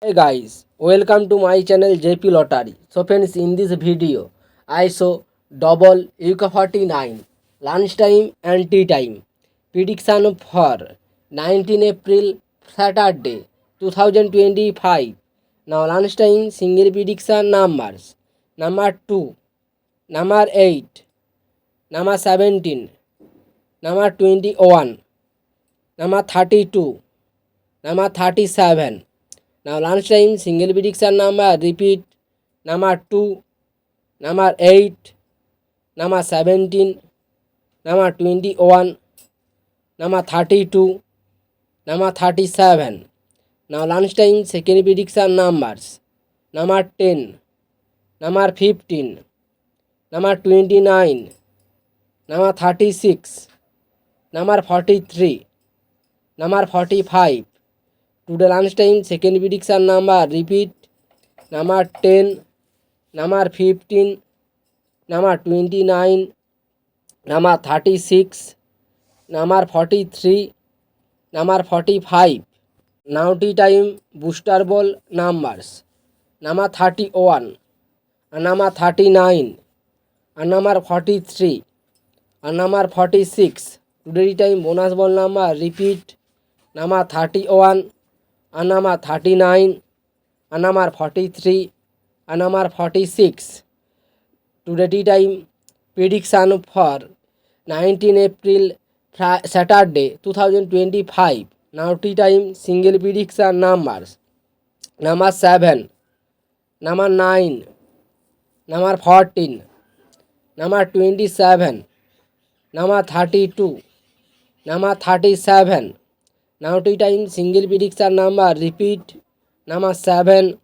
Hey guys, welcome to my channel JP Lottery. So friends, in this video, I show double UK49 lunchtime and tea time prediction for 19 April Saturday 2025. Now lunchtime single prediction numbers: number 2, number 8, number 17, number 21, number 32, number 37. Now lunchtime single prediction number repeat: number 2, number 8, number 17, number 21, number 32, number 37. Now lunchtime second prediction numbers: number 10, number 15, number 29, number 36, number 43, number 45. Today lunchtime second prediction number repeat: number 10, number 15, number 29, number 36, number 43, number 45. Now tea time booster ball numbers: number 31, and number 39, and number 43, and number 46. Today tea time bonus ball number repeat: number 31, and number 39, and number 43, and number 46. Today tea time prediction for 19 April Saturday 2025. Now tea time single prediction numbers: number 7, number 9, number 14, number 27, number 32, number 37. Now tea time single prediction number repeat: number 7,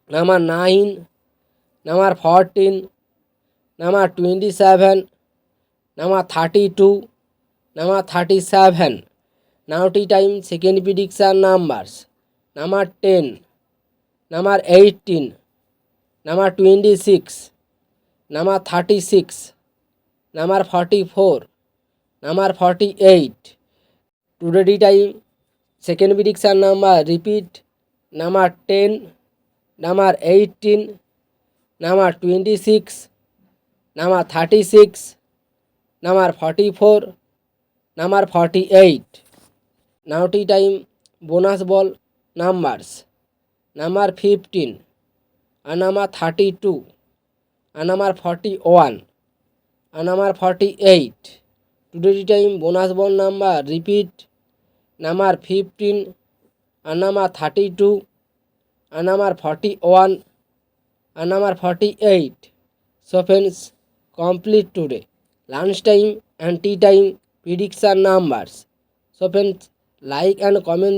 number 9, number 14, number 27, number 32, number 37. Now tea time second prediction numbers: number 10, number 18, number 26, number 36, number 44, number 48. Today tea time second prediction number repeat: number 10, number 18, number 26, number 36, number 44, number 48. Now tea time bonus ball numbers: number 15, and number 32, and number 41, and number 48. Today tea time bonus ball number repeat: number 15, and number 32, and number 41, and number 48. So friends, complete today lunchtime and tea time prediction numbers. So friends, like and comment